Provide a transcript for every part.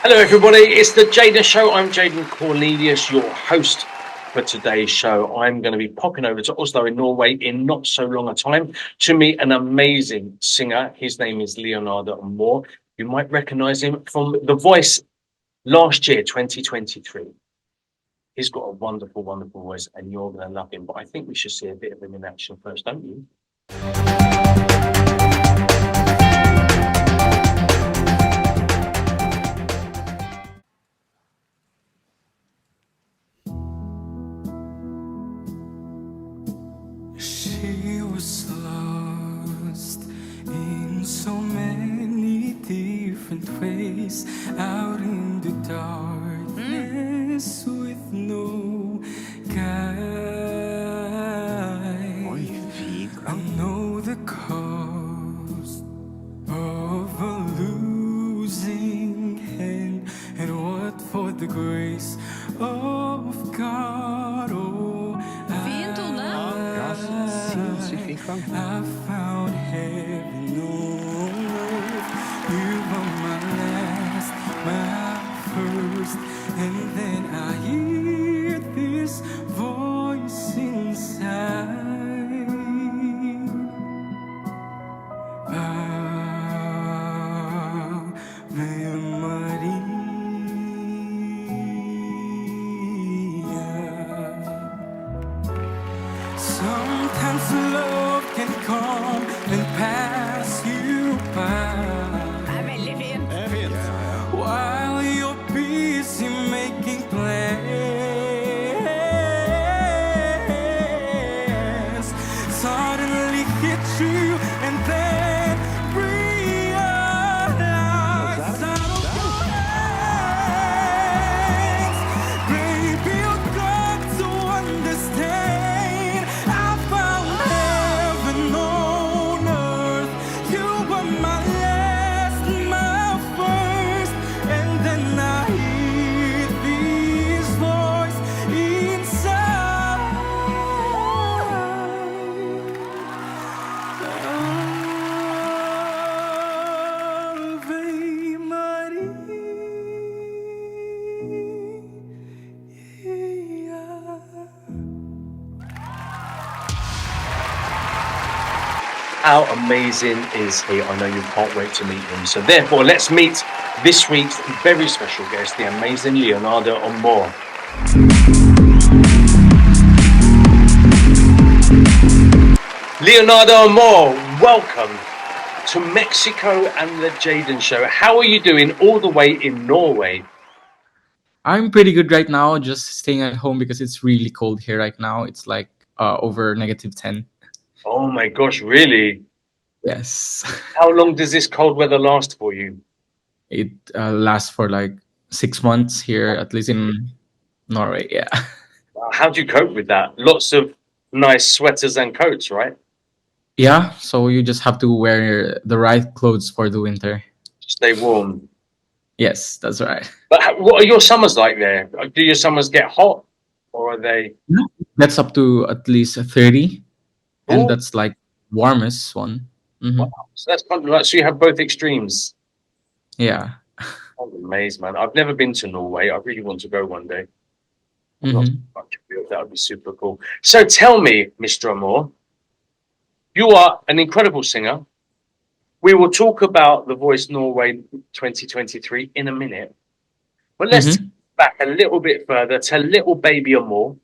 Hello, everybody. It's the Jaden Show. I'm Jaden Cornelious, your host for today's show. I'm going to be popping over to Oslo in Norway in not so long a time to meet an amazing singer. His name is Leonardo Amor. You might recognize him from The Voice last year, 2023. He's got a wonderful, wonderful voice, and you're going to love him. But I think we should see a bit of him in action first, don't you? She was lost in so many different ways, out in the darkness with no guide. I know the cost of a losing hand, and what for the grace of God. I found heaven on earth. You were my last, my first, and then I hear this voice inside. Ave Maria. Sometimes love can come and pass you by. Veldig fint. While you're busy making plans, suddenly hit you and then realize out of your hands, baby, you got to understand. I found heaven on earth. You were my last, my first, and then I hear this voice inside. Ave Maria. How amazing is he? I know you can't wait to meet him. So therefore, let's meet this week's very special guest, the amazing Leonardo Amor. Leonardo Amor, welcome to Mexico and the Jaden Show. How are you doing all the way in Norway? I'm pretty good right now, just staying at home because it's really cold here right now. It's like over -10. Oh my gosh, really? Yes. How long does this cold weather last for you? It lasts for like 6 months here, at least in Norway. Yeah. How do you cope with that? Lots of nice sweaters and coats, right? Yeah. So you just have to wear the right clothes for the winter. Stay warm. Yes, that's right. But what are your summers like there? Do your summers get hot, or are they? That's up to at least 30, Oh. and that's like warmest one. Mhm. Wow. So that's kind of like, so you have both extremes. Yeah. I'm amazed, man. I've never been to Norway. I really want to go one day. I've not Mhm. much of it. That would be super cool. So tell me, Mr. Amor, you are an incredible singer. We will talk about The Voice Norway 2023 in a minute. But let's take back a little bit further to little baby Amor.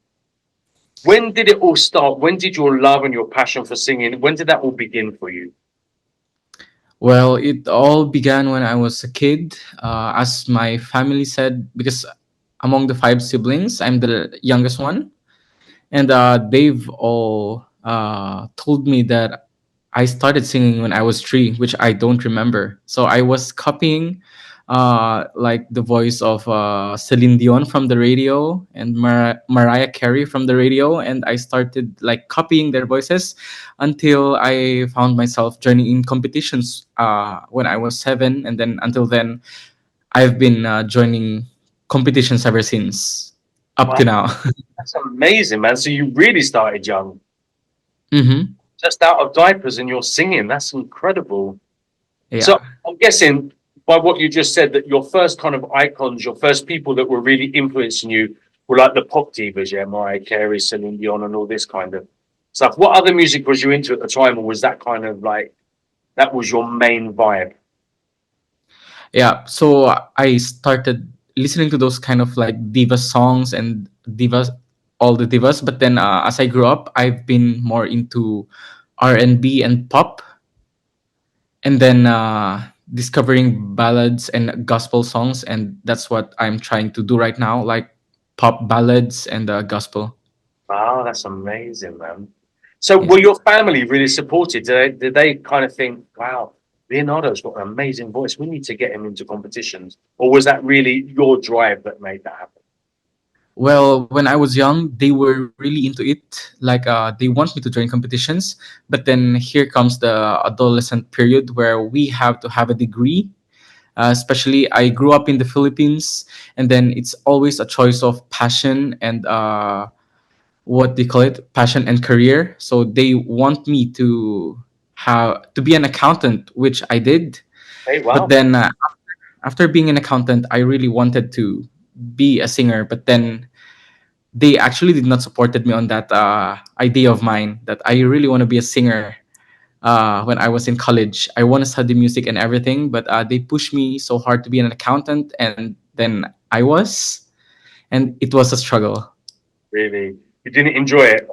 When did it all start? When did your love and your passion for singing, when did that all begin for you? Well, it all began when I was a kid, as my family said, because among the 5 siblings, I'm the youngest one, and they've all told me that I started singing when I was 3, which I don't remember. So I was copying like the voice of Celine Dion from the radio and Mariah Carey from the radio, and I started like copying their voices until I found myself joining in competitions when I was 7, and then until then, I've been joining competitions ever since up to now. That's amazing, man. So you really started young, Mm-hmm. just out of diapers, and you're singing. That's incredible. Yeah. So I'm guessing by what you just said that your first kind of icons, your first people that were really influencing you were like the pop divas, yeah, Mariah Carey, Celine Dion, and all this kind of stuff. What other music was you into at the time, or was that kind of like that was your main vibe? Yeah, so I started listening to those kind of like diva songs and divas, all the divas. But then as I grew up, I've been more into R&B and pop, and then discovering ballads and gospel songs, and that's what I'm trying to do right now, like pop ballads and gospel. Wow, that's amazing, man. So, Yeah. were your family really supportive? Did they kind of think, wow, Leonardo's got an amazing voice. We need to get him into competitions? Or was that really your drive that made that happen? Well, when I was young, they were really into it. Like they want me to join competitions, but then here comes the adolescent period where we have to have a degree. Especially, I grew up in the Philippines, and then it's always a choice of passion and what they call it, passion and career. So they want me to have to be an accountant, which I did. Hey, But wow. then after being an accountant, I really wanted to be a singer. But then they actually did not supported me on that idea of mine that I really want to be a singer. When I was in college, I want to study music and everything, but they pushed me so hard to be an accountant, and then I was, and it was a struggle. Really? You didn't enjoy it?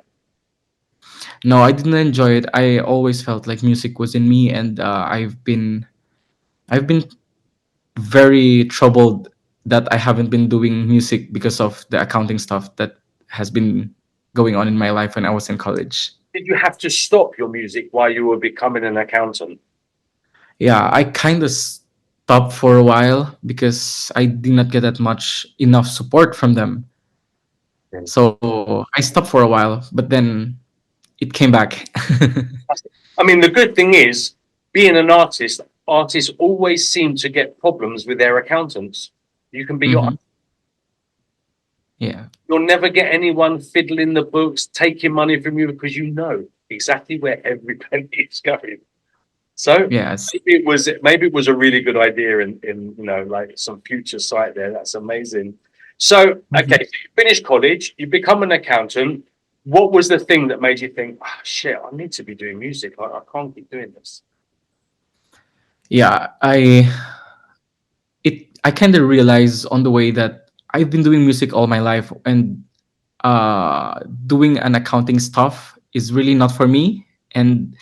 No, I didn't enjoy it. I always felt like music was in me, and I've been very troubled that I haven't been doing music because of the accounting stuff that has been going on in my life when I was in college. Did you have to stop your music while you were becoming an accountant? Yeah, I kind of stopped for a while because I did not get that much enough support from them. So I stopped for a while, but then it came back. I mean, the good thing is, being an artist, artists always seem to get problems with their accountants. You can be your, Hmm. Yeah. you'll never get anyone fiddling the books, taking money from you because you know exactly where every penny is going. So Yes. maybe it was a really good idea in like some future site there. That's amazing. So Mhm. okay, so you finish college, you become an accountant. What was the thing that made you think, oh shit, I need to be doing music. I can't keep doing this. Yeah, I kind of realized on the way that I've been doing music all my life, and doing an accounting stuff is really not for me, and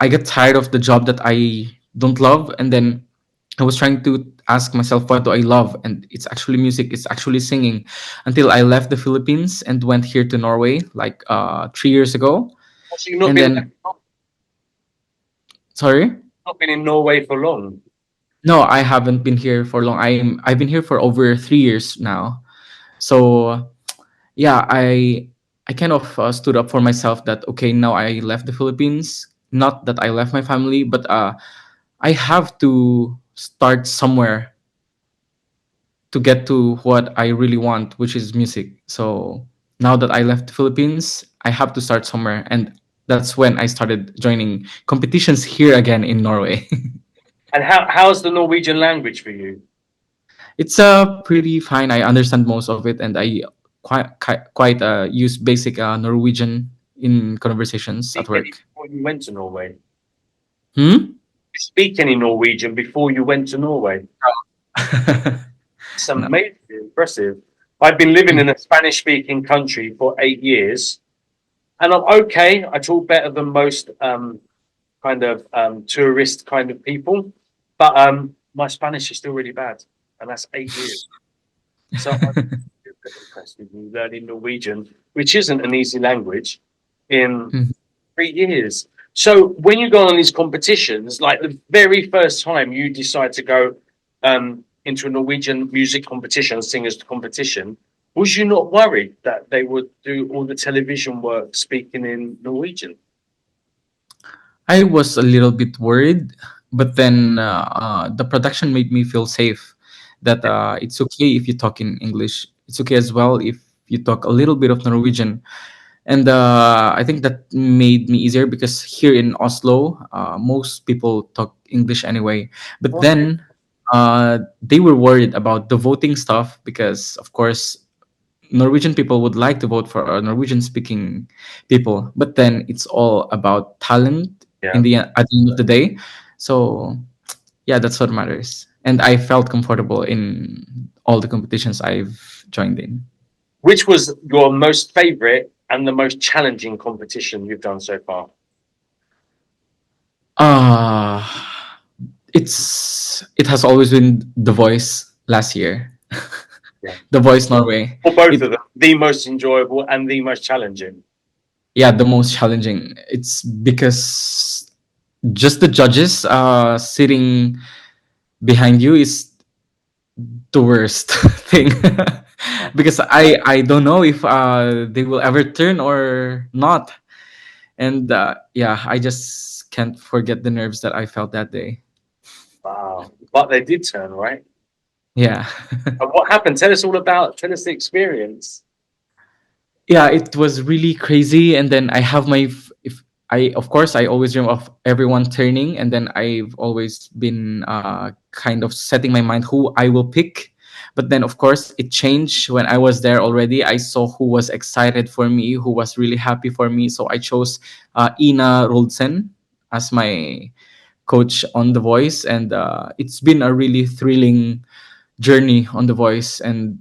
I get tired of the job that I don't love, and then I was trying to ask myself, what do I love? And it's actually music, it's actually singing, until I left the Philippines and went here to Norway like 3 years ago. So you've not And been then, sorry? not been in Norway for long. No, I haven't been here for long. I've been here for over 3 years now. So yeah, I kind of stood up for myself that okay, now I left the Philippines. Not that I left my family, but I have to start somewhere to get to what I really want, which is music. So now that I left the Philippines, I have to start somewhere, and that's when I started joining competitions here again in Norway. And how's the Norwegian language for you? It's pretty fine. I understand most of it, and I quite use basic Norwegian in conversations at Speak any work. before you went to Norway? Hmm. You speak any Norwegian before you went to Norway? It's No. amazing, impressive. I've been living in a Spanish speaking country for 8 years and I'm okay. I talk better than most kind of tourist kind of people, but my Spanish is still really bad, and that's 8 years. So I'm a bit impressed with you learning Norwegian, which isn't an easy language, in Mhm. 3 years. So when you go on these competitions, like the very first time you decide to go into a Norwegian music competition, singers competition, was you not worried that they would do all the television work speaking in Norwegian? I was a little bit worried, but then the production made me feel safe. That it's okay if you talk in English. It's okay as well if you talk a little bit of Norwegian. And I think that made me easier because here in Oslo, most people talk English anyway. But then they were worried about the voting stuff because, of course, Norwegian people would like to vote for Norwegian speaking people, but then it's all about talent Yeah. in the at the end of the day. So yeah, that's what matters. And I felt comfortable in all the competitions I've joined in. Which was your most favorite and the most challenging competition you've done so far? Uh it has always been The Voice last year. Yeah. The Voice Norway. Or both It of them, the most enjoyable and the most challenging. Yeah, the most challenging. It's because just the judges sitting behind you is the worst thing. Because I don't know if they will ever turn or not. And yeah, I just can't forget the nerves that I felt that day. Wow. But they did turn, right? Yeah. And what happened? Tell us all about, tell us the experience. Yeah, it was really crazy. And then I have my if I of course I always dream of everyone turning, and then I've always been kind of setting my mind who I will pick. But then of course it changed when I was there already. I saw who was excited for me, who was really happy for me. So I chose Ina Roldsen as my coach on The Voice, and it's been a really thrilling journey on The Voice, and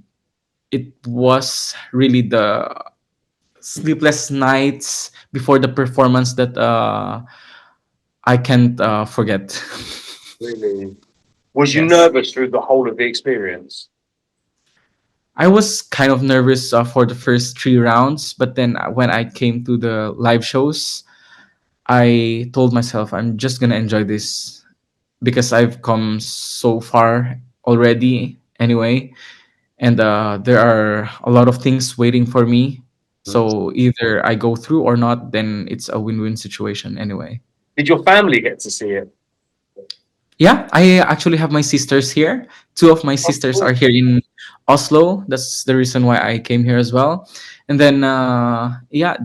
it was really the sleepless nights before the performance that I can't forget. Really? Was you Yes. nervous through the whole of the experience? I was kind of nervous for the first three rounds, but then when I came to the live shows, I told myself I'm just gonna enjoy this because I've come so far already anyway, and there are a lot of things waiting for me. Mhm. So either I go through or not, then it's a win-win situation anyway. Did your family get to see it? Yeah, I actually have my sisters here. Two of my Oh, sisters are cool. here in Oslo. That's the reason why I came here as well. And then, yeah,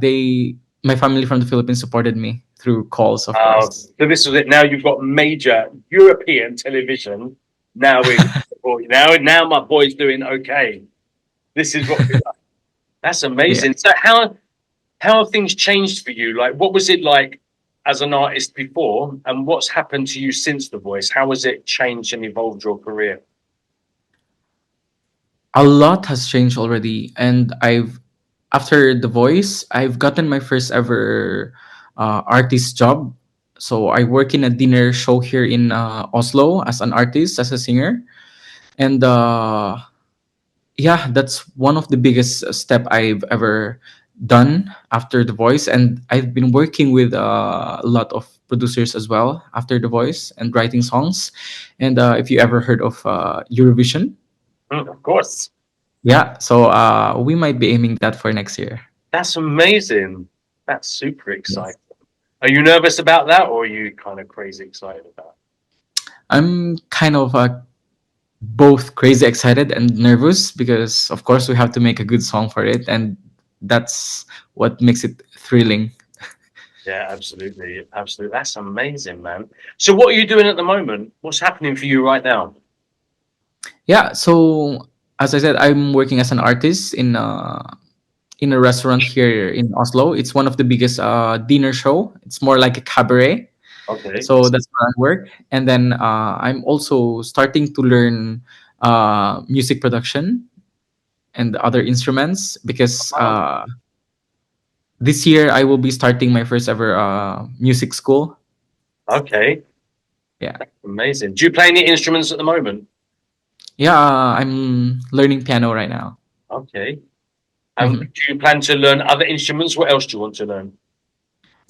my family from the Philippines supported me through calls, of course. So this was it. Now you've got major European television. Now now my boy's doing okay. This is what that's Yeah. amazing. So how have things changed for you? Like, what was it like as an artist before, and what's happened to you since The Voice? How has it changed and evolved your career? A lot has changed already. And after The Voice, I've gotten my first ever artist job. So I work in a dinner show here in Oslo as an artist, as a singer. And yeah, that's one of the biggest step I've ever done after The Voice, and I've been working with a lot of producers as well after The Voice and writing songs. And if you ever heard of Eurovision, Of course. yeah, so we might be aiming that for next year. That's amazing. That's super Yes. exciting. Are you nervous about that, or are you kind of crazy excited about I'm kind of both crazy excited and nervous because of course we have to make a good song for it, and that's what makes it thrilling. it? Yeah, absolutely. Absolutely. That's amazing, man. So what are you doing at the moment? What's happening for you right now? Yeah, so as I said, I'm working as an artist in a restaurant here in Oslo. It's one of the biggest dinner show. It's more like a cabaret. Okay. So that's where I work. And then I'm also starting to learn music production and other instruments because Wow. this year I will be starting my first ever music school. Okay. Yeah. Amazing. Do you play any instruments at the moment? Yeah, I'm learning piano right now. Okay. Mhm. Do you plan to learn other instruments? What else do you want to learn?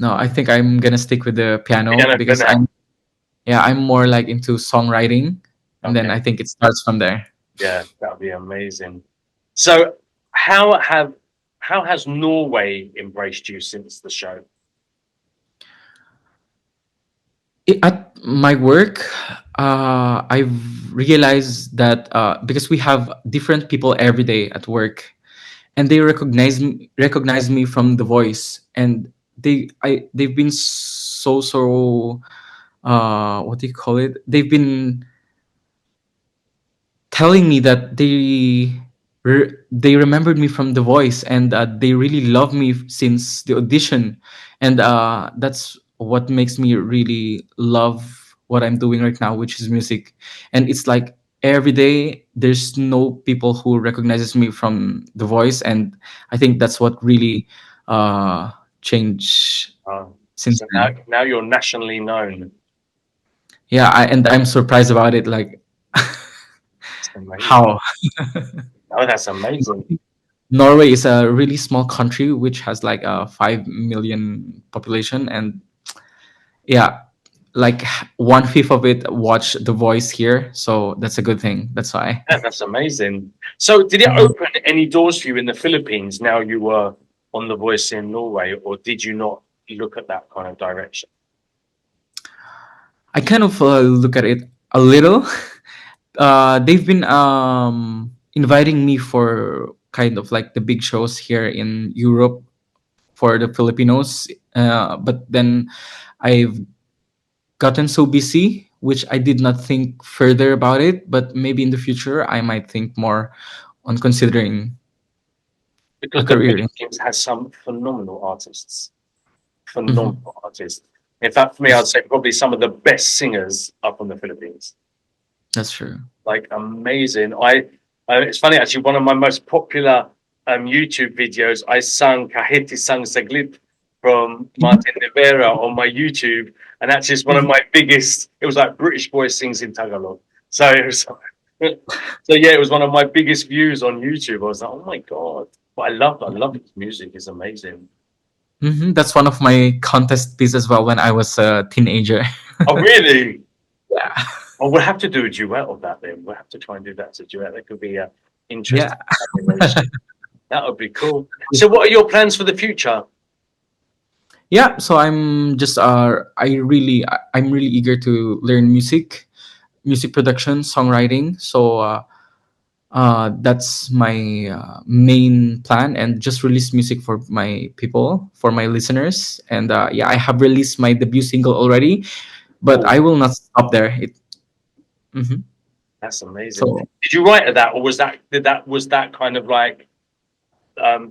No, I think I'm gonna stick with the piano Piano for because now. I'm more like into songwriting, and then Okay. I think it starts from there. Yeah, that would be amazing. So, how have how has Norway embraced you since the show? At my work, I've realized that because we have different people every day at work, and they recognize me from the voice, and they've been so what do you call it? They've been telling me that they remembered me from The Voice, and they really love me since the audition, and that's what makes me really love what I'm doing right now, which is music. And it's like every day there's no people who recognizes me from The Voice, and I think that's what really uh changed since So now, then. now you're nationally known. Yeah, and I'm surprised about it, like It's amazing. how Oh, that's amazing. Norway is a really small country which has like a 5 million population, and yeah, like 1/5 of it watch The Voice here, so that's a good thing. That's why. Yeah, that's amazing. So, did it Mhm. open any doors for you in the Philippines now you were on The Voice in Norway, or did you not look at that kind of direction? I kind of look at it a little. They've been inviting me for kind of like the big shows here in Europe for the Filipinos, but then I've gotten so busy, which I did not think further about it. But maybe in the future, I might think more on considering a Because the career in. Philippines has some phenomenal artists. Mhm. Phenomenal artists. In fact, for me, I'd That's, say probably some of the best singers are from the Philippines. that's true. Like amazing. It's funny actually. One of my most popular YouTube videos, I sung "Kahit Isang Saglit" from Mhm. Martin Rivera on my YouTube, and that's just one of Mhm. my biggest. It was like British boy sings in Tagalog. So it was, so yeah, it was one of my biggest views on YouTube. I was like, oh my god! But I love his music. It's amazing. Mhm. That's one of my contest pieces as well when I was a teenager. Oh really? Yeah. Oh, we'll have to do a duet of that then. We'll have to try and do that as a duet. That could be a Yeah. interesting collaboration. That would be cool. So, what are your plans for the future? Yeah. So I'm really eager to learn music production, songwriting. So that's my main plan, and just release music for my people, for my listeners. And yeah, I have released my debut single already, but I Oh, will not stop there. Mhm. that's amazing. So Did you write that, or was that kind of like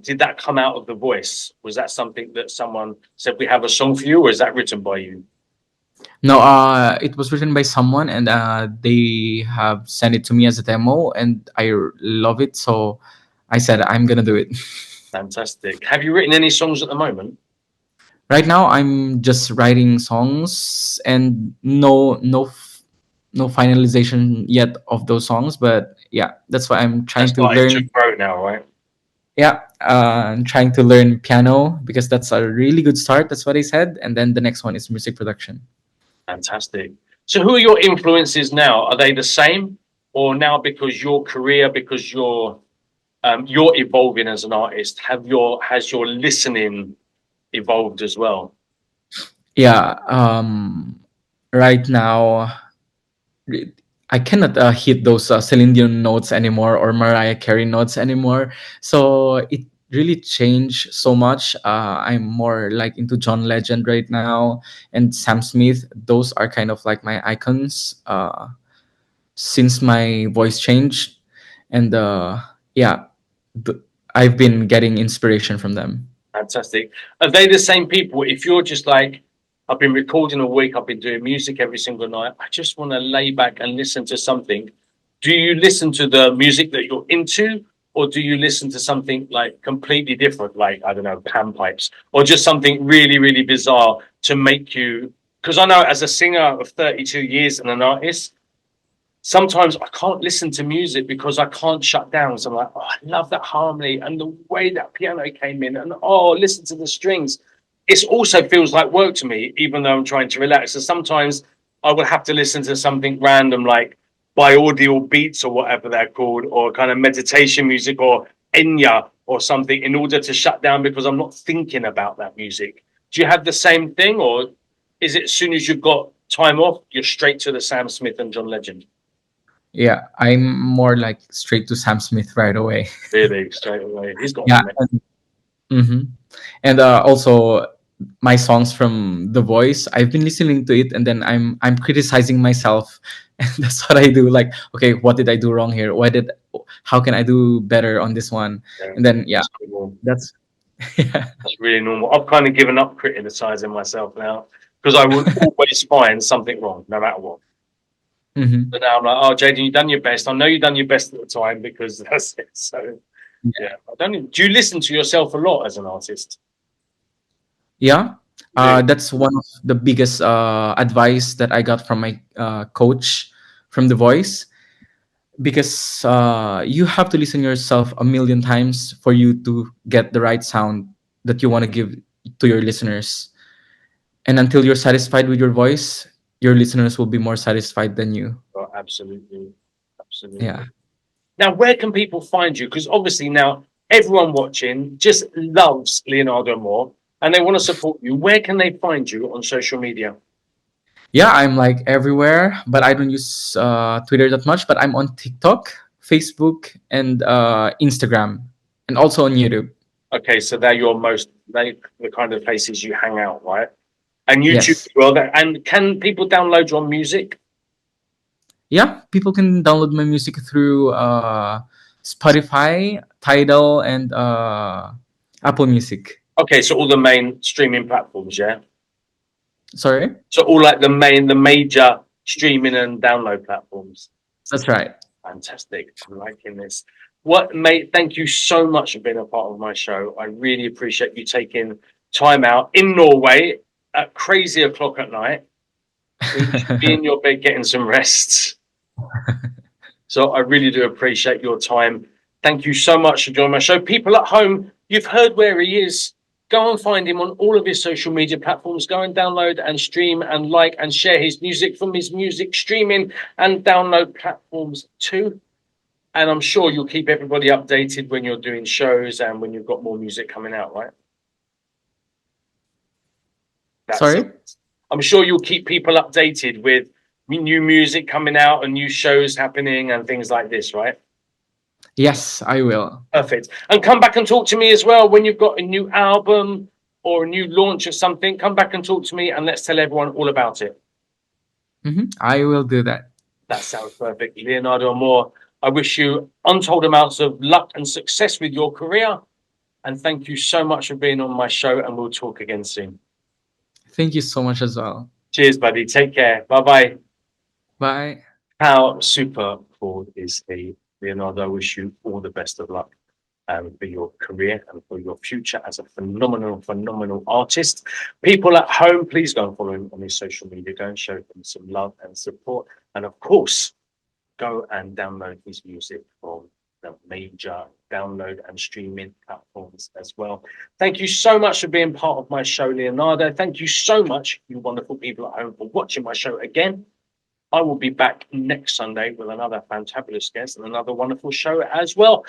did that come out of the voice? Was that something that someone said we have a song for you, or is that written by you? no, it was written by someone, and they have sent it to me as a demo, and love it. So I said I'm gonna do it. Fantastic. Have you written any songs at the moment? Right now, I'm just writing songs, and no finalization yet of those songs. But yeah, that's why I'm That's trying to starting to learn. grow now, right? Yeah, I'm trying to learn piano because that's a really good start. That's what I said, and then the next one is music production. Fantastic. So, who are your influences now? Are they the same, or now because your career, because you're evolving as an artist, has your listening evolved as well? Yeah, right now re- I cannot hit those Celine Dion notes anymore or Mariah Carey notes anymore. So it really changed so much. I'm more like into John Legend right now and Sam Smith. Those are kind of like my icons since my voice changed, and yeah, th- I've been getting inspiration from them. Fantastic. Are they the same people? If you're just like, I've been recording a week, I've been doing music every single night, I just want to lay back and listen to something. Do you listen to the music that you're into, or do you listen to something like completely different, like, I don't know, panpipes, or just something really, really bizarre to make you? Because I know as a singer of 32 years and an artist, sometimes I can't listen to music because I can't shut down. So I'm like, oh, I love that harmony and the way that piano came in, and oh, listen to the strings. It also feels like work to me, even though I'm trying to relax. So sometimes I would have to listen to something random like binaural beats or whatever they're called, or kind of meditation music or Enya or something in order to shut down because I'm not thinking about that music. Do you have the same thing, or is it as soon as you've got time off, you're straight to the Sam Smith and John Legend? Yeah, I'm more like straight to Sam Smith right away. Really, straight away. He's got Yeah, an and, mhm. And also my songs from The Voice, I've been listening to it and then I'm criticizing myself. And that's what I do. Like, okay, what did I do wrong here? How can I do better on this one? Yeah, And then yeah, that's cool. that's yeah. That's really normal. I've kind of given up criticizing myself now because I will always find something wrong, no matter what. Hmm. But now I'm like, oh, Jaden, you've done your best. I know you've done your best at the time because that's it. So, yeah. I don't. Do you listen to yourself a lot as an artist? Yeah. Do That's one of the biggest advice that I got from my coach from The Voice, because you have to listen yourself a million times for you to get the right sound that you want to give to your listeners. And until you're satisfied with your voice, your listeners will be more satisfied than you. oh, absolutely, absolutely. Yeah. Now, where can people find you? Because obviously now everyone watching just loves Leonardo Amor and they want to support you. Where can they find you on social media? Yeah, I'm like everywhere, but I don't use Twitter that much. But I'm on TikTok, Facebook, and Instagram, and also on YouTube. Okay, so they're your most they the kind of places you hang out, right? And YouTube Yes. as well. And can people download your music? Yeah, people can download my music through Spotify, Tidal, and Apple Music. Okay, so all the main streaming platforms, yeah. Sorry? So all like the major streaming and download platforms. That's right. Fantastic. I'm liking this. What, mate? Thank you so much for being a part of my show. I really appreciate you taking time out in Norway at crazy o'clock at night. When you should be in your bed getting some rest. So I really do appreciate your time. Thank you so much for joining my show. People at home, you've heard where he is. Go and find him on all of his social media platforms. Go and download and stream and like and share his music from his music streaming and download platforms too. And I'm sure you'll keep everybody updated when you're doing shows and when you've got more music coming out, right? That's Sorry? it. I'm sure you'll keep people updated with new music coming out and new shows happening and things like this, right? Yes, I will. Perfect. And come back and talk to me as well when you've got a new album or a new launch of something. Come back and talk to me and let's tell everyone all about it. I will do that. That sounds perfect. Leonardo Amor, I wish you untold amounts of luck and success with your career. And thank you so much for being on my show. And we'll talk again soon. Thank you so much as well. Cheers, buddy. Take care. Bye bye. Bye. How super cool is he? Leonardo, I wish you all the best of luck for your career and for your future as a phenomenal, phenomenal artist. People at home, please go and follow him on his social media. Go and show him some love and support. And of course, go and download his music from the major download and streaming platforms as well. Thank you so much for being part of my show, Leonardo. Thank you so much, you wonderful people at home, for watching my show again. I will be back next Sunday with another fantabulous guest and another wonderful show as well.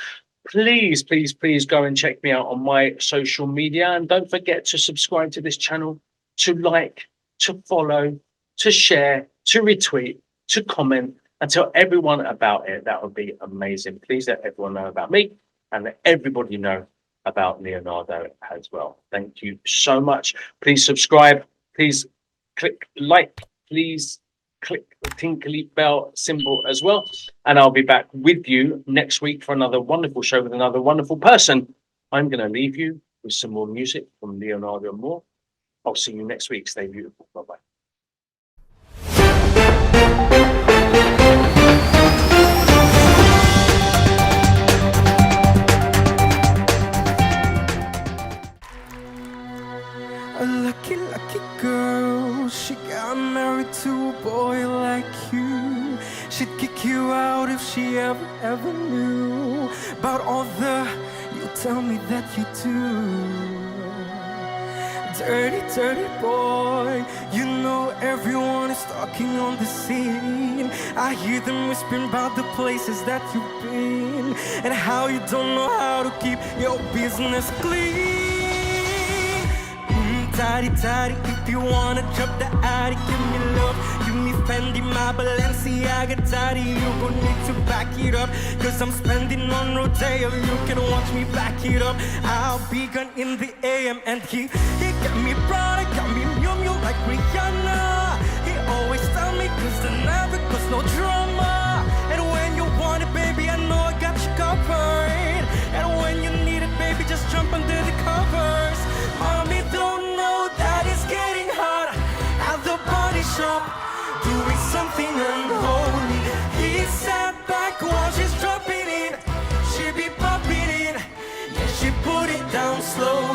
Please, please, please go and check me out on my social media. And don't forget to subscribe to this channel, to like, to follow, to share, to retweet, to comment, and tell everyone about it. That would be amazing. Please let everyone know about me and let everybody know about Leonardo as well. Thank you so much. Please subscribe. Please click like. Please click the tinkly bell symbol as well. And I'll be back with you next week for another wonderful show with another wonderful person. I'm going to leave you with some more music from Leonardo Amor. I'll see you next week. Stay beautiful. Bye-bye. A lucky, lucky girl. She got married to a boy like you. She'd kick you out if she ever knew about all the you tell me that you do. Dirty, dirty boy. You know everyone is talking on the scene. I hear them whispering about the places that you've been and how you don't know how to keep your business clean. Tidy, tidy, if you wanna drop the attic, give me love, give me Fendi, my Balenciaga daddy. You gon' need to back it up, cause I'm spending on Rodeo. You can watch me back it up. I'll be gone in the AM. And he got me Prada, got me Mew Mew like Rihanna. He always tell me cause the never cause no drama. And when you want it, baby, I know I got you covered. And when you need it, baby, just jump under the covers. Mommy don't know that it's getting hot at the body shop, doing something unholy. He sat back while she's dropping it. She be popping it, yeah, she put it down slow.